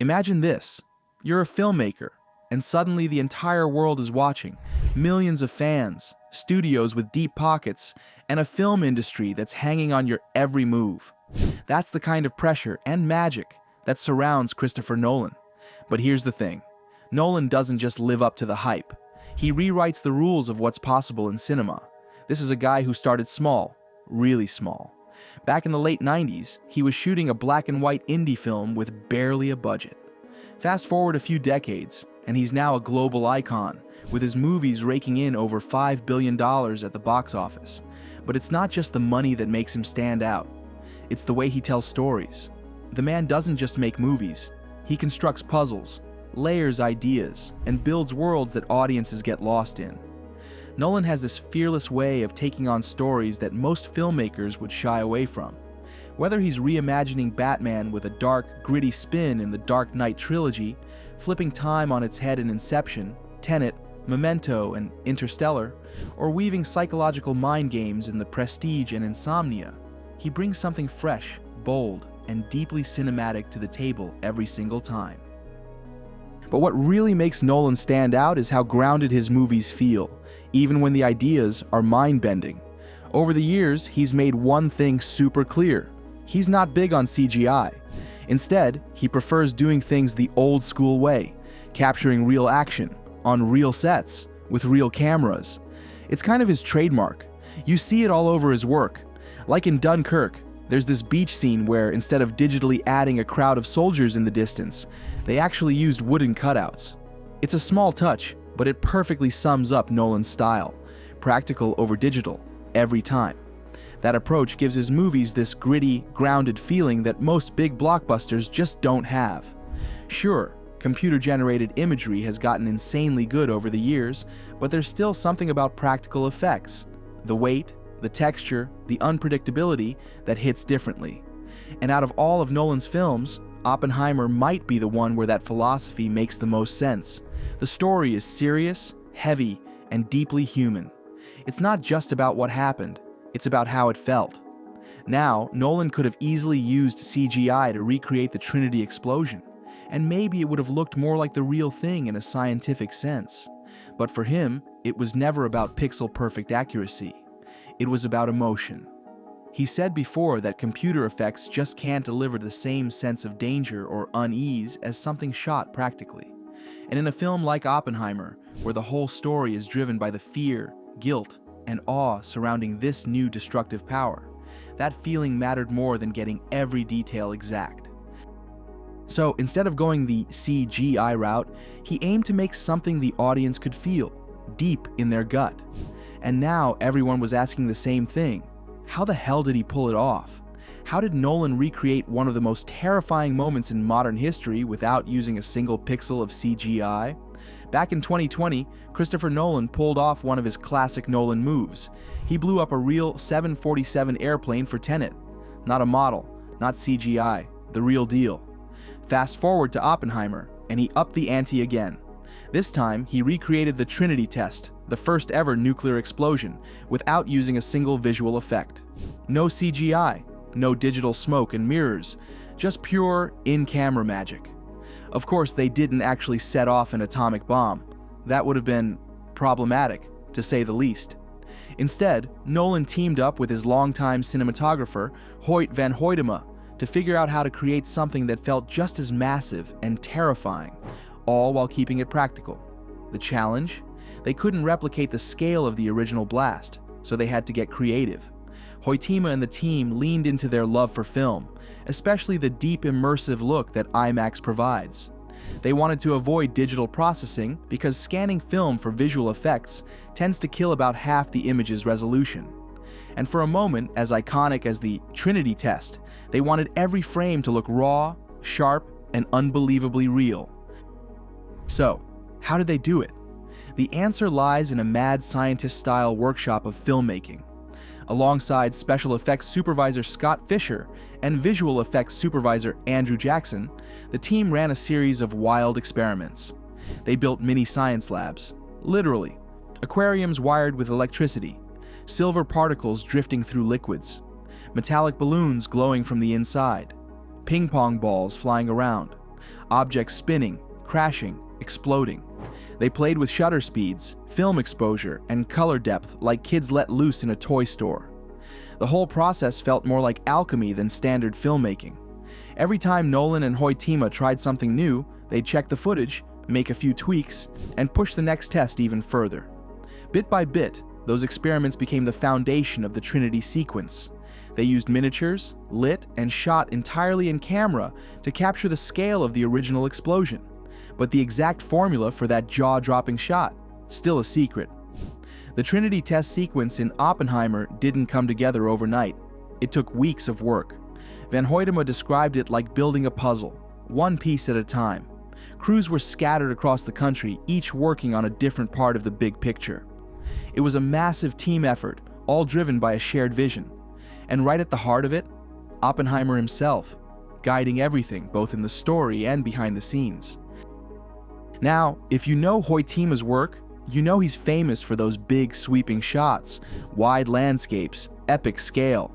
Imagine this. You're a filmmaker, and suddenly the entire world is watching. Millions of fans, studios with deep pockets, and a film industry that's hanging on your every move. That's the kind of pressure and magic that surrounds Christopher Nolan. But here's the thing. Nolan doesn't just live up to the hype. He rewrites the rules of what's possible in cinema. This is a guy who started small, really small. Back in the late 90s, he was shooting a black and white indie film with barely a budget. Fast forward a few decades, and he's now a global icon, with his movies raking in over $5 billion at the box office. But it's not just the money that makes him stand out. It's the way he tells stories. The man doesn't just make movies. He constructs puzzles, layers ideas, and builds worlds that audiences get lost in. Nolan has this fearless way of taking on stories that most filmmakers would shy away from. Whether he's reimagining Batman with a dark, gritty spin in the Dark Knight trilogy, flipping time on its head in Inception, Tenet, Memento, and Interstellar, or weaving psychological mind games in The Prestige and Insomnia, he brings something fresh, bold, and deeply cinematic to the table every single time. But what really makes Nolan stand out is how grounded his movies feel, even when the ideas are mind-bending. Over the years, he's made one thing super clear. He's not big on CGI. Instead, he prefers doing things the old-school way, capturing real action, on real sets, with real cameras. It's kind of his trademark. You see it all over his work. Like in Dunkirk, there's this beach scene where instead of digitally adding a crowd of soldiers in the distance, they actually used wooden cutouts. It's a small touch, but it perfectly sums up Nolan's style. Practical over digital, every time. That approach gives his movies this gritty, grounded feeling that most big blockbusters just don't have. Sure, computer-generated imagery has gotten insanely good over the years, but there's still something about practical effects. The weight, the texture, the unpredictability that hits differently. And out of all of Nolan's films, Oppenheimer might be the one where that philosophy makes the most sense. The story is serious, heavy, and deeply human. It's not just about what happened, it's about how it felt. Now, Nolan could have easily used CGI to recreate the Trinity explosion, and maybe it would have looked more like the real thing in a scientific sense. But for him, it was never about pixel-perfect accuracy. It was about emotion. He said before that computer effects just can't deliver the same sense of danger or unease as something shot practically. And in a film like Oppenheimer, where the whole story is driven by the fear, guilt, and awe surrounding this new destructive power, that feeling mattered more than getting every detail exact. So instead of going the CGI route, he aimed to make something the audience could feel, deep in their gut. And now everyone was asking the same thing. How the hell did he pull it off? How did Nolan recreate one of the most terrifying moments in modern history without using a single pixel of CGI? Back in 2020, Christopher Nolan pulled off one of his classic Nolan moves. He blew up a real 747 airplane for Tenet. Not a model, not CGI, the real deal. Fast forward to Oppenheimer, and he upped the ante again. This time, he recreated the Trinity test, the first ever nuclear explosion, without using a single visual effect. No CGI, no digital smoke and mirrors, just pure in-camera magic. Of course, they didn't actually set off an atomic bomb. That would have been problematic, to say the least. Instead, Nolan teamed up with his longtime cinematographer, Hoyt van Hoytema, to figure out how to create something that felt just as massive and terrifying, all while keeping it practical. The challenge? They couldn't replicate the scale of the original blast, so they had to get creative. Hoytema and the team leaned into their love for film, especially the deep immersive look that IMAX provides. They wanted to avoid digital processing because scanning film for visual effects tends to kill about half the image's resolution. And for a moment, as iconic as the Trinity test, they wanted every frame to look raw, sharp, and unbelievably real. So, how did they do it? The answer lies in a mad scientist-style workshop of filmmaking. Alongside special effects supervisor Scott Fisher and visual effects supervisor Andrew Jackson, the team ran a series of wild experiments. They built mini science labs, literally, aquariums wired with electricity, silver particles drifting through liquids, metallic balloons glowing from the inside, ping pong balls flying around, objects spinning, crashing, exploding. They played with shutter speeds, film exposure, and color depth like kids let loose in a toy store. The whole process felt more like alchemy than standard filmmaking. Every time Nolan and Hoytima tried something new, they'd check the footage, make a few tweaks, and push the next test even further. Bit by bit, those experiments became the foundation of the Trinity sequence. They used miniatures, lit, and shot entirely in camera to capture the scale of the original explosion. But the exact formula for that jaw-dropping shot, still a secret. The Trinity test sequence in Oppenheimer didn't come together overnight. It took weeks of work. Van Hoytima described it like building a puzzle, one piece at a time. Crews were scattered across the country, each working on a different part of the big picture. It was a massive team effort, all driven by a shared vision. And right at the heart of it, Oppenheimer himself, guiding everything both in the story and behind the scenes. Now, if you know Hoytima's work, you know he's famous for those big sweeping shots, wide landscapes, epic scale.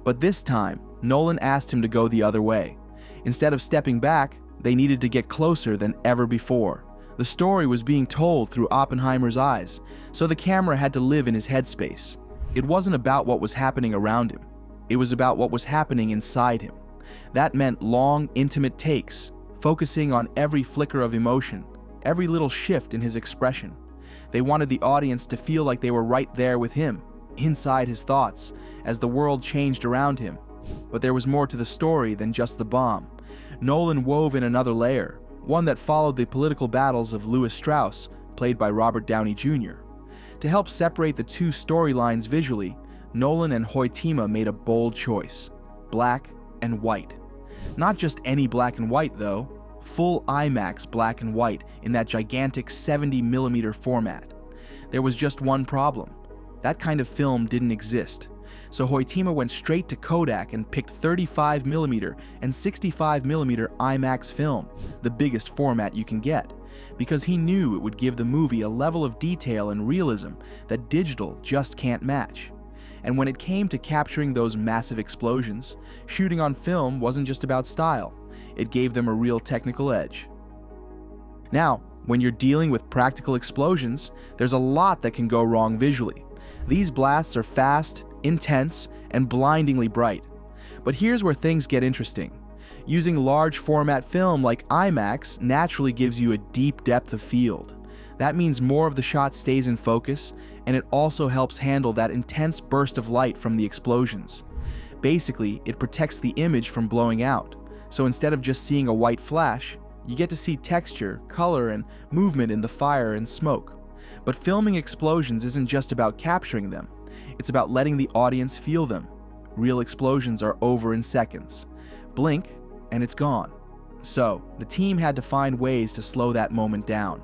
But this time, Nolan asked him to go the other way. Instead of stepping back, they needed to get closer than ever before. The story was being told through Oppenheimer's eyes, so the camera had to live in his headspace. It wasn't about what was happening around him. It was about what was happening inside him. That meant long, intimate takes, focusing on every flicker of emotion, every little shift in his expression. They wanted the audience to feel like they were right there with him, inside his thoughts, as the world changed around him. But there was more to the story than just the bomb. Nolan wove in another layer, one that followed the political battles of Louis Strauss, played by Robert Downey Jr. To help separate the two storylines visually, Nolan and Hoytima made a bold choice: black and white. Not just any black and white though, full IMAX black and white in that gigantic 70mm format. There was just one problem. That kind of film didn't exist. So Hoytima went straight to Kodak and picked 35mm and 65mm IMAX film, the biggest format you can get, because he knew it would give the movie a level of detail and realism that digital just can't match. And when it came to capturing those massive explosions, shooting on film wasn't just about style. It gave them a real technical edge. Now, when you're dealing with practical explosions, there's a lot that can go wrong visually. These blasts are fast, intense, and blindingly bright. But here's where things get interesting. Using large format film like IMAX naturally gives you a deep depth of field. That means more of the shot stays in focus, and it also helps handle that intense burst of light from the explosions. Basically, it protects the image from blowing out. So instead of just seeing a white flash, you get to see texture, color, and movement in the fire and smoke. But filming explosions isn't just about capturing them. It's about letting the audience feel them. Real explosions are over in seconds. Blink, and it's gone. So, the team had to find ways to slow that moment down.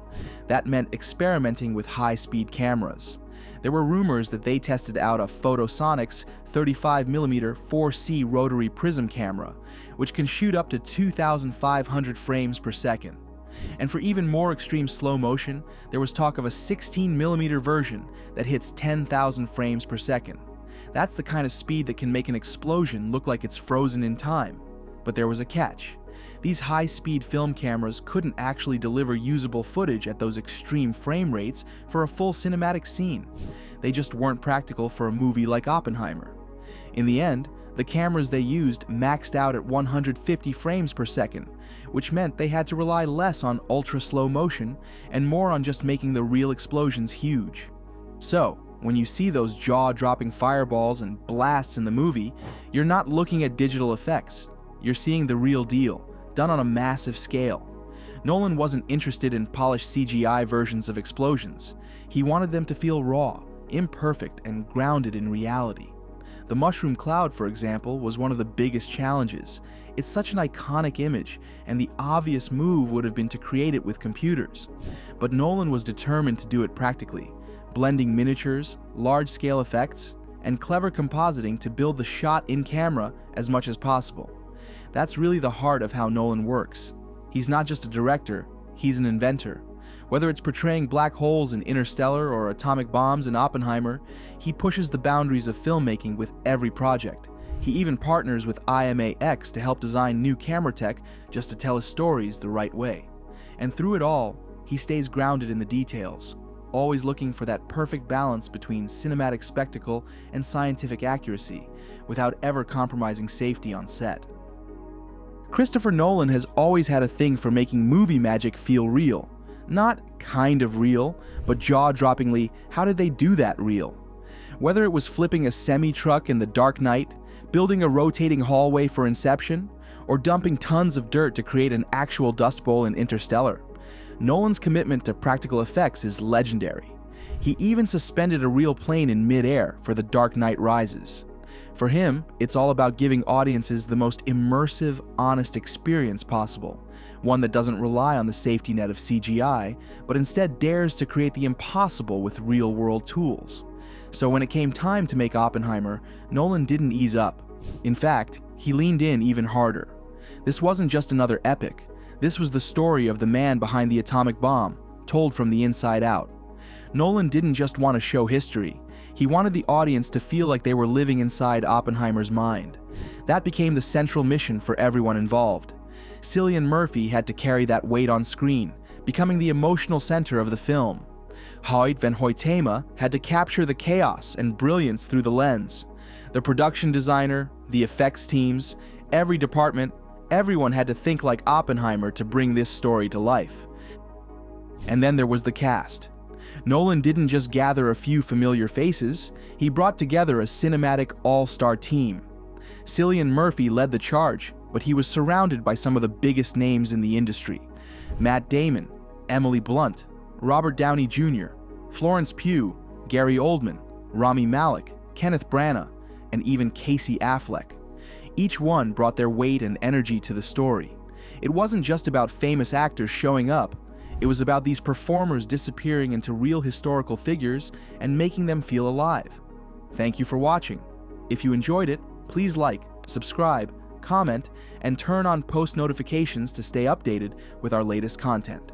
That meant experimenting with high-speed cameras. There were rumors that they tested out a Photosonics 35mm 4C rotary prism camera, which can shoot up to 2,500 frames per second. And for even more extreme slow motion, there was talk of a 16mm version that hits 10,000 frames per second. That's the kind of speed that can make an explosion look like it's frozen in time. But there was a catch. These high-speed film cameras couldn't actually deliver usable footage at those extreme frame rates for a full cinematic scene. They just weren't practical for a movie like Oppenheimer. In the end, the cameras they used maxed out at 150 frames per second, which meant they had to rely less on ultra-slow motion and more on just making the real explosions huge. So, when you see those jaw-dropping fireballs and blasts in the movie, you're not looking at digital effects. You're seeing the real deal, done on a massive scale. Nolan wasn't interested in polished CGI versions of explosions. He wanted them to feel raw, imperfect, and grounded in reality. The mushroom cloud, for example, was one of the biggest challenges. It's such an iconic image, and the obvious move would have been to create it with computers. But Nolan was determined to do it practically, blending miniatures, large-scale effects, and clever compositing to build the shot in camera as much as possible. That's really the heart of how Nolan works. He's not just a director, he's an inventor. Whether it's portraying black holes in Interstellar or atomic bombs in Oppenheimer, he pushes the boundaries of filmmaking with every project. He even partners with IMAX to help design new camera tech just to tell his stories the right way. And through it all, he stays grounded in the details, always looking for that perfect balance between cinematic spectacle and scientific accuracy, without ever compromising safety on set. Christopher Nolan has always had a thing for making movie magic feel real. Not kind of real, but jaw-droppingly, how did they do that real? Whether it was flipping a semi-truck in The Dark Knight, building a rotating hallway for Inception, or dumping tons of dirt to create an actual Dust Bowl in Interstellar, Nolan's commitment to practical effects is legendary. He even suspended a real plane in mid-air for The Dark Knight Rises. For him, it's all about giving audiences the most immersive, honest experience possible, one that doesn't rely on the safety net of CGI, but instead dares to create the impossible with real-world tools. So when it came time to make Oppenheimer, Nolan didn't ease up. In fact, he leaned in even harder. This wasn't just another epic. This was the story of the man behind the atomic bomb, told from the inside out. Nolan didn't just want to show history. He wanted the audience to feel like they were living inside Oppenheimer's mind. That became the central mission for everyone involved. Cillian Murphy had to carry that weight on screen, becoming the emotional center of the film. Hoyt van Hoytema had to capture the chaos and brilliance through the lens. The production designer, the effects teams, every department, everyone had to think like Oppenheimer to bring this story to life. And then there was the cast. Nolan didn't just gather a few familiar faces, he brought together a cinematic all-star team. Cillian Murphy led the charge, but he was surrounded by some of the biggest names in the industry. Matt Damon, Emily Blunt, Robert Downey Jr., Florence Pugh, Gary Oldman, Rami Malek, Kenneth Branagh, and even Casey Affleck. Each one brought their weight and energy to the story. It wasn't just about famous actors showing up. It was about these performers disappearing into real historical figures and making them feel alive. Thank you for watching. If you enjoyed it, please like, subscribe, comment, and turn on post notifications to stay updated with our latest content.